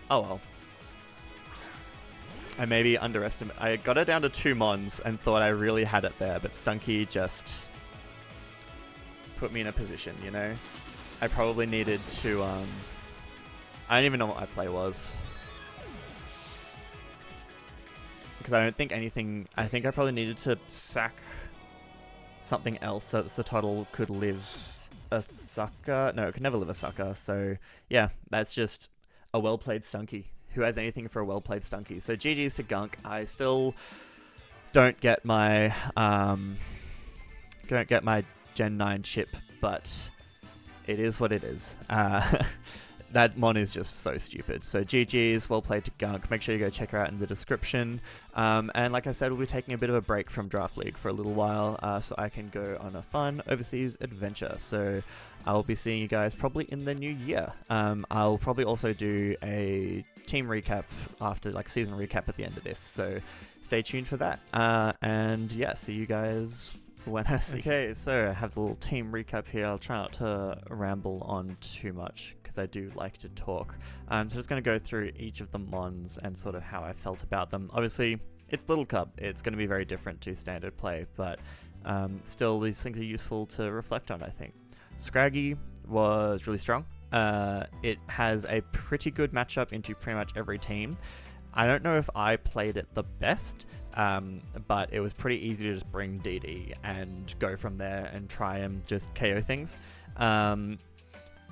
Oh well. I maybe underestimated. I got it down to 2 mons and thought I really had it there, but Stunky just put me in a position, you know? I probably needed to, I don't even know what my play was. Because I don't think anything... I think I probably needed to sack something else so that Sotodle could live a Sucker. No, it could never live a Sucker. So, yeah, that's just a well-played Stunky. Who has anything for a well-played Stunky? So, GG's to Gunk. I still don't get my... don't get my Gen 9 chip, but it is what it is. That mon is just so stupid. So GG's, well played to Gunk. Make sure you go check her out in the description. And like I said, we'll be taking a bit of a break from Draft League for a little while so I can go on a fun overseas adventure. So I'll be seeing you guys probably in the new year. I'll probably also do a team recap after, like, season recap at the end of this. So stay tuned for that. And yeah, see you guys when I see. Okay, so I have the little team recap here. I'll try not to ramble on too much because I do like to talk. So I'm just going to go through each of the mons and sort of how I felt about them. Obviously, it's Little Cub. It's going to be very different to standard play, but still these things are useful to reflect on, I think. Scraggy was really strong. It has a pretty good matchup into pretty much every team. I don't know if I played it the best, but it was pretty easy to just bring DD and go from there and try and just KO things.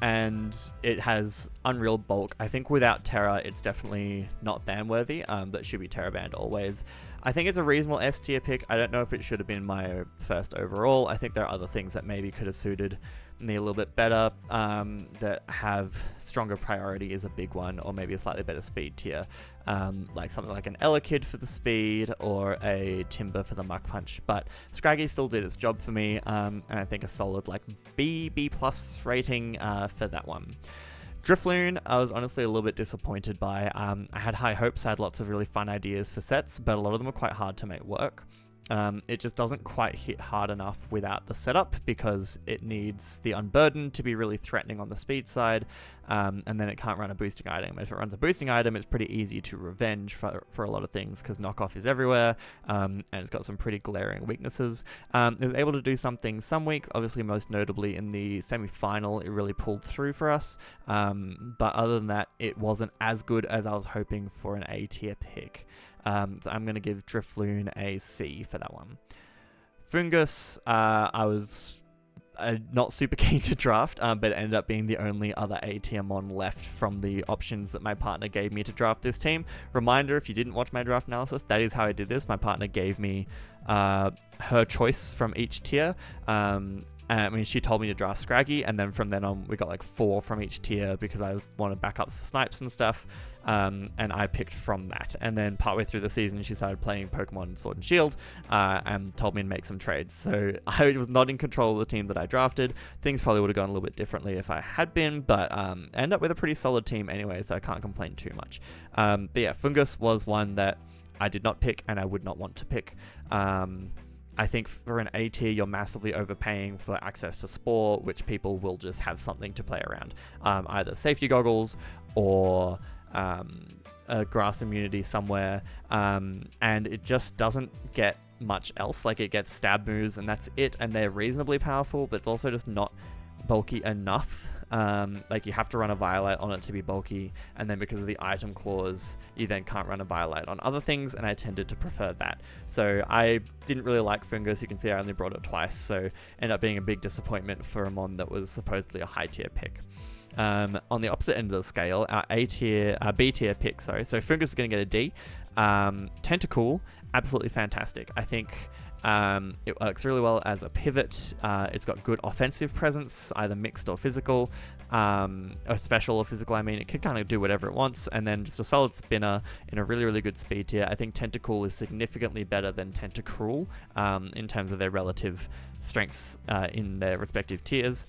And it has Unreal Bulk. I think without Terra, it's definitely not ban-worthy. That should be Terra banned always. I think it's a reasonable S tier pick. I don't know if it should have been my first overall. I think there are other things that maybe could have suited me a little bit better, that have stronger priority is a big one, or maybe a slightly better speed tier, like something like an Elekid for the speed or a Timber for the Muck Punch. But Scraggy still did its job for me, and I think a solid like B plus rating for that one. Drifloon, I was honestly a little bit disappointed by. I had high hopes, I had lots of really fun ideas for sets, but a lot of them were quite hard to make work. It just doesn't quite hit hard enough without the setup because it needs the Unburden to be really threatening on the speed side, and then it can't run a boosting item. If it runs a boosting item, it's pretty easy to revenge for a lot of things because knockoff is everywhere, and it's got some pretty glaring weaknesses. It was able to do something some weeks, obviously most notably in the semi-final, it really pulled through for us, but other than that, it wasn't as good as I was hoping for an A tier pick. So I'm going to give Drifloon a C for that one. Fungus, I was not super keen to draft, but it ended up being the only other A tier mon left from the options that my partner gave me to draft this team. Reminder, if you didn't watch my draft analysis, that is how I did this. My partner gave me her choice from each tier. She told me to draft Scraggy, and then from then on, we got like 4 from each tier because I wanted backups for snipes and stuff, and I picked from that. And then partway through the season, she started playing Pokemon Sword and Shield, and told me to make some trades. So I was not in control of the team that I drafted. Things probably would have gone a little bit differently if I had been, but I ended up with a pretty solid team anyway, so I can't complain too much. But yeah, Fungus was one that I did not pick, and I would not want to pick. I think for an A tier, you're massively overpaying for access to Spore, which people will just have something to play around. Either safety goggles or a grass immunity somewhere. And it just doesn't get much else. Like, it gets stab moves and that's it. And they're reasonably powerful, but it's also just not bulky enough. Like, you have to run a Violite on it to be bulky, and then because of the item clause, you then can't run a Violite on other things, and I tended to prefer that. So I didn't really like Fungus. You can see I only brought it twice, so ended up being a big disappointment for a mon that was supposedly a high tier pick. On the opposite end of the scale, our B tier pick, so Fungus is going to get a D. Tentacool, absolutely fantastic. I think it works really well as a pivot. It's got good offensive presence, either mixed or physical, or special or physical. I mean, it can kind of do whatever it wants, and then just a solid spinner in a really, really good speed tier. I think Tentacool is significantly better than Tentacruel in terms of their relative strengths in their respective tiers.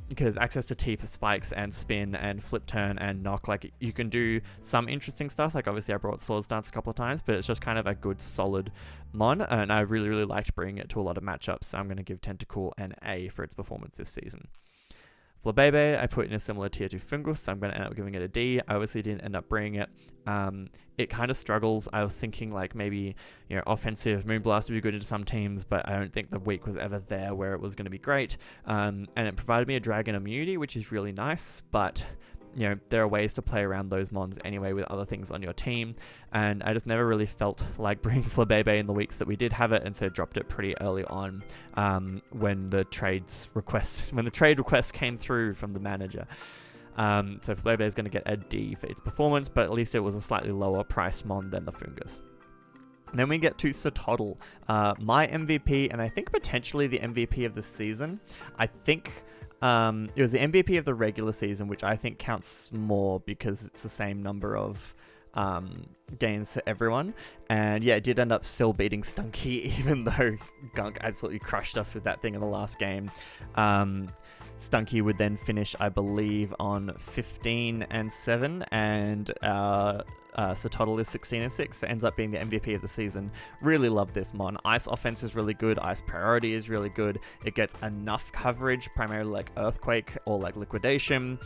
Because access to T spikes and spin and flip turn and knock, like, you can do some interesting stuff. Like, obviously I brought Swords Dance a couple of times, but it's just kind of a good solid mon, and I really, really liked bringing it to a lot of matchups. So I'm going to give Tentacool an A for its performance this season. Flabebe, I put in a similar tier to Fungus, so I'm going to end up giving it a D. I obviously didn't end up bringing it. It kind of struggles. I was thinking, like, maybe, offensive Moonblast would be good into some teams, but I don't think the week was ever there where it was going to be great. And it provided me a Dragon immunity, which is really nice, but there are ways to play around those mons anyway with other things on your team, and I just never really felt like bringing Flabebe in the weeks that we did have it, and so dropped it pretty early on when the trade request came through from the manager. So Flabebe is going to get a D for its performance, but at least it was a slightly lower price mon than the Fungus. And then we get to Sotodle, my MVP, and I think potentially the MVP of the season. I think it was the MVP of the regular season, which I think counts more because it's the same number of games for everyone. And yeah, it did end up still beating Stunky, even though Gunk absolutely crushed us with that thing in the last game. Stunky would then finish, I believe, on 15-7, and Sotodle is 16-6, so ends up being the MVP of the season. Really love this mon. Ice offense is really good, ice priority is really good. It gets enough coverage, primarily like Earthquake or like Liquidation.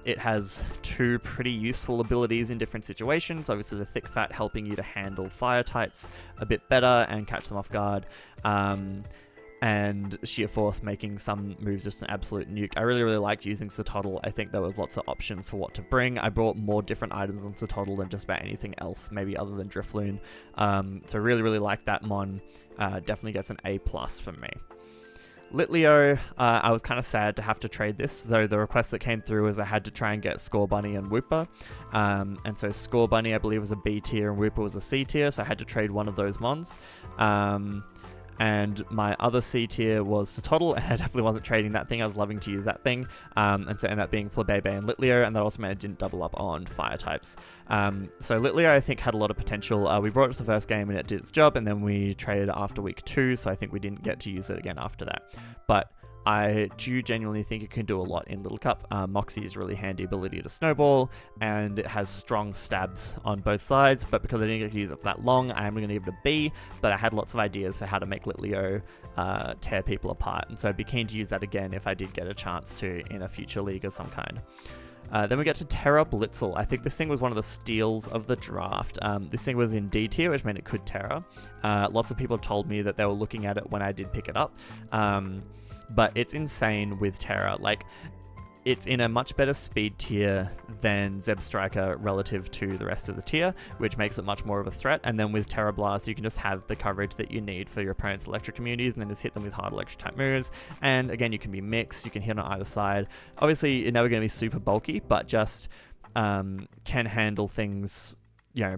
It has 2 pretty useful abilities in different situations. Obviously the Thick Fat helping you to handle fire types a bit better and catch them off guard. And Sheer Force making some moves just an absolute nuke. I really, really liked using Sotodle. I think there was lots of options for what to bring. I brought more different items on Sotodle than just about anything else, maybe other than Drifloon. So really, really liked that mon. Definitely gets an A+ for me. Litleo, I was kind of sad to have to trade this, though the request that came through was I had to try and get Score Bunny and Wooper. And so Score Bunny, I believe, was a B tier and Wooper was a C tier, so I had to trade one of those mons. And my other C tier was Sotodle, and I definitely wasn't trading that thing. I was loving to use that thing. And so it ended up being Flabebe and Litleo, and that also meant I didn't double up on fire types. So Litleo, I think, had a lot of potential. We brought it to the first game and it did its job, and then we traded after week 2, so I think we didn't get to use it again after that. But I do genuinely think it can do a lot in Little Cup. Moxie's really handy ability to snowball, and it has strong stabs on both sides, but because I didn't get to use it for that long, I'm going to give it a B, but I had lots of ideas for how to make Litleo tear people apart, and so I'd be keen to use that again if I did get a chance to in a future league of some kind. Then we get to Terra Blitzel. I think this thing was one of the steals of the draft. This thing was in D tier, which meant it could Terra. Lots of people told me that they were looking at it when I did pick it up. But it's insane with Terra. Like, it's in a much better speed tier than Zeb Striker relative to the rest of the tier, which makes it much more of a threat. And then with Terra Blast, you can just have the coverage that you need for your opponent's electric communities, and then just hit them with hard electric type moves. And again, you can be mixed, you can hit on either side. Obviously, you're never going to be super bulky, but just can handle things, you know,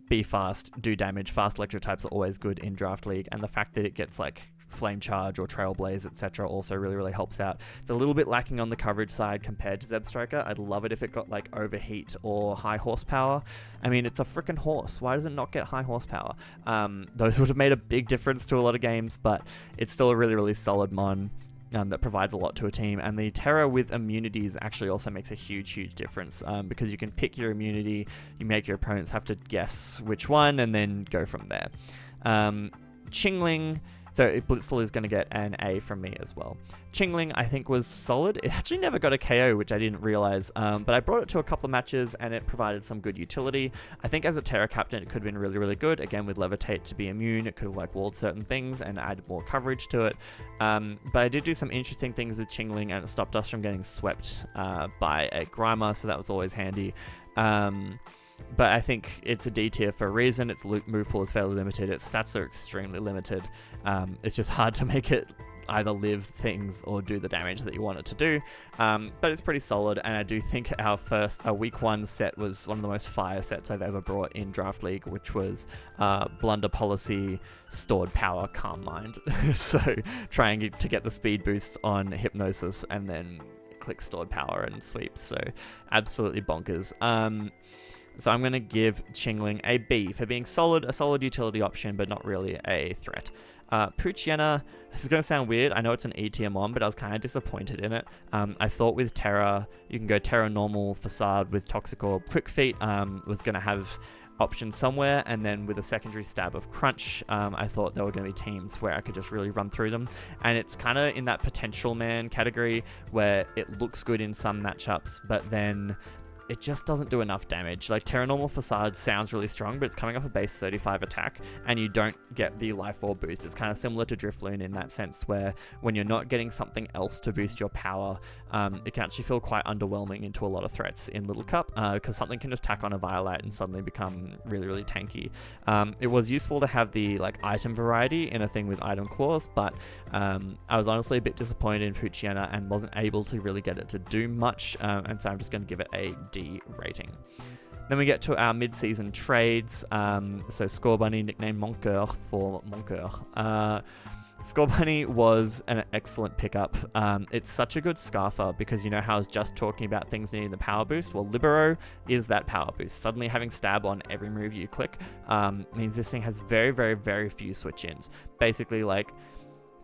be fast, do damage. Fast electric types are always good in Draft League, and the fact that it gets like Flame Charge or Trailblaze, etc. also really helps out. It's a little bit lacking on the coverage side compared to Zeb Striker. I'd love it if it got like Overheat or High Horsepower. I mean, it's a freaking horse. Why does it not get High Horsepower? Those would have made a big difference to a lot of games, but it's still a really solid mon that provides a lot to a team. And the Terra with immunities actually also makes a huge difference, because you can pick your immunity, you make your opponents have to guess which one, and then go from there. Chingling, so Blitzel is going to get an A from me as well. Chingling, I think, was solid. It actually never got a KO, which I didn't realize, but I brought it to a couple of matches, and it provided some good utility. I think as a Terra captain, it could have been really good. Again, with Levitate to be immune, it could have like walled certain things and added more coverage to it. But I did do some interesting things with Chingling, and it stopped us from getting swept by a Grimer, so that was always handy. But I think it's a D tier for a reason. Its move pool is fairly limited. Its stats are extremely limited. It's just hard to make it either live things or do the damage that you want it to do. But it's pretty solid, and I do think our week 1 set was one of the most fire sets I've ever brought in Draft League, which was Blunder Policy, Stored Power, Calm Mind. So trying to get the speed boosts on Hypnosis and then click Stored Power and sweep. So absolutely bonkers. So I'm going to give Chingling a B for being solid, a solid utility option, but not really a threat. Poochiena, this is going to sound weird. I know it's an E tier mon, but I was kind of disappointed in it. I thought with Terra, you can go Terra Normal, Facade with Toxic Orb. Quick Feet was going to have options somewhere, and then with a secondary stab of Crunch, I thought there were going to be teams where I could just really run through them. And it's kind of in that potential man category where it looks good in some matchups, but then it just doesn't do enough damage. Like, Terra Normal Facade sounds really strong, but it's coming off a base 35 attack, and you don't get the Life Orb boost. It's kind of similar to Drifloon in that sense, where when you're not getting something else to boost your power, it can actually feel quite underwhelming into a lot of threats in Little Cup, because something can just tack on a Violet and suddenly become really tanky. It was useful to have the like item variety in a thing with item claws, but I was honestly a bit disappointed in Poochiena and wasn't able to really get it to do much, and so I'm just going to give it a D rating. Then we get to our mid-season trades. So Score Bunny, nicknamed Moncoeur for Moncoeur. Score Bunny was an excellent pickup. It's such a good scarfer because you know how I was just talking about things needing the power boost? Well, Libero is that power boost. Suddenly having stab on every move you click means this thing has very few switch-ins. Basically, like,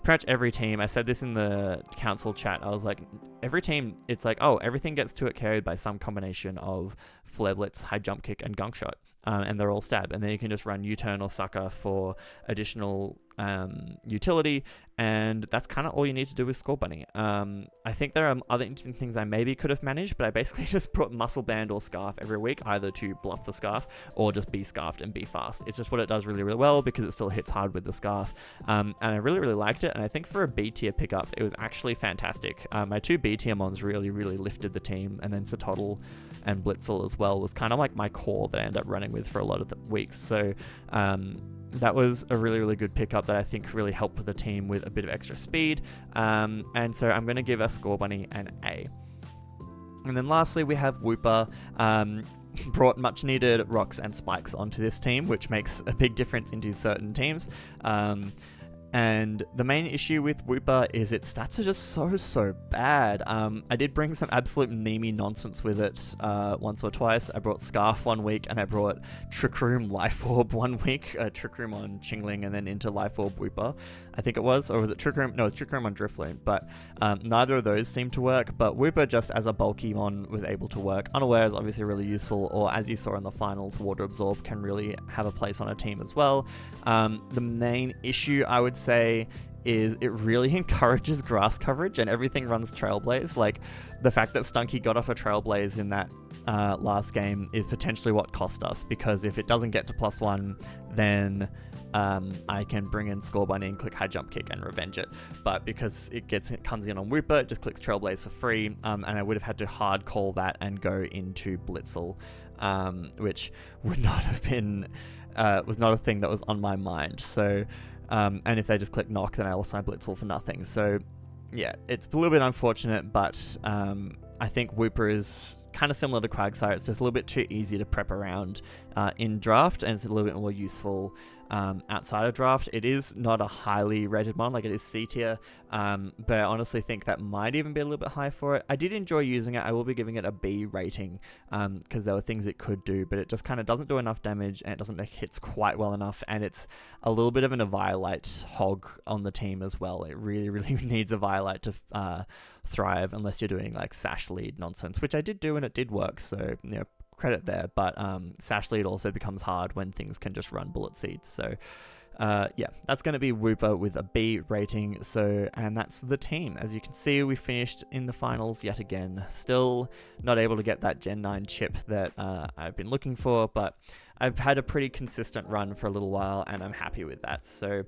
pretty much every team, I said this in the council chat, I was like, every team, it's like, oh, everything gets to it carried by some combination of Flare Blitz, High Jump Kick, and Gunk Shot. And they're all stab. And then you can just run U-Turn or Sucker for additional utility, and that's kind of all you need to do with Score Bunny. I think there are other interesting things I maybe could have managed, but I basically just put Muscle Band or Scarf every week, either to bluff the Scarf or just be Scarfed and be fast. It's just what it does really well because it still hits hard with the Scarf. And I really liked it, and I think for a B tier pickup, it was actually fantastic. My 2 B tier mons really lifted the team, and then Satotl and Blitzel as well was kind of like my core that I ended up running with for a lot of the weeks. So that was a really good pickup that I think really helped with the team with a bit of extra speed. And so I'm going to give our Score Bunny an A. And then lastly, we have Wooper. Brought much needed rocks and spikes onto this team, which makes a big difference into certain teams. And the main issue with Wooper is its stats are just so bad. I did bring some absolute memey nonsense with it once or twice. I brought Scarf one week, and I brought Trick Room Life Orb one week. Trick Room on Chingling, and then into Life Orb Wooper, I think it was. Or was it Trick Room? No, it was Trick Room on Drifloon. But neither of those seemed to work. But Wooper, just as a bulky mon, was able to work. Unaware is obviously really useful, or as you saw in the finals, Water Absorb can really have a place on a team as well. The main issue, I would say, is it really encourages grass coverage, and everything runs Trailblaze. Like, the fact that Stunky got off a Trailblaze in that last game is potentially what cost us, because if it doesn't get to +1, then I can bring in Score Bunny and click High Jump Kick and revenge it. But because it comes in on Wooper, it just clicks Trailblaze for free, and I would have had to hard call that and go into Blitzel, which would not have been was not a thing that was on my mind. So and if they just click knock, then I lost my Blitzel for nothing. So yeah, it's a little bit unfortunate, but I think Wooper is kind of similar to Quagsire. It's just a little bit too easy to prep around in draft, and it's a little bit more useful outside of draft. It is not a highly rated mon, like it is C tier, but I honestly think that might even be a little bit high for it. I did enjoy using it. I will be giving it a B rating because there were things it could do, but it just kind of doesn't do enough damage, and it doesn't hit quite well enough, and it's a little bit of an Eviolite hog on the team as well. It really needs a Eviolite to thrive, unless you're doing like Sash Lead nonsense, which I did do and it did work, so you know, credit there. But Sash Lead also becomes hard when things can just run Bullet Seeds. So yeah, that's going to be Wooper with a B rating. So, and that's the team. As you can see, we finished in the finals yet again. Still not able to get that Gen 9 chip that I've been looking for, but I've had a pretty consistent run for a little while, and I'm happy with that. So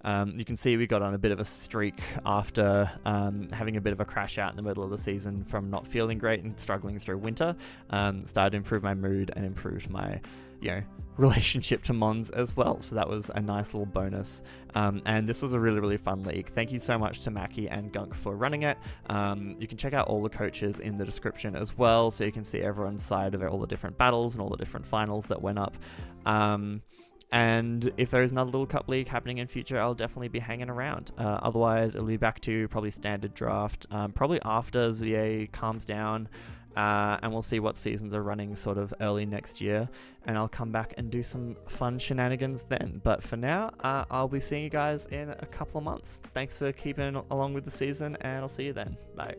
you can see we got on a bit of a streak after having a bit of a crash out in the middle of the season from not feeling great and struggling through winter. Started to improve my mood and improved my, you know, relationship to Mons as well. So that was a nice little bonus. And this was a really fun league. Thank you so much to Maki and Gunk for running it. You can check out all the coaches in the description as well, so you can see everyone's side of it, all the different battles and all the different finals that went up. And if there is another little cup league happening in future, I'll definitely be hanging around. Otherwise, it'll be back to probably standard draft, probably after ZA calms down, and we'll see what seasons are running sort of early next year, and I'll come back and do some fun shenanigans then. But for now, I'll be seeing you guys in a couple of months. Thanks for keeping along with the season, and I'll see you then. Bye.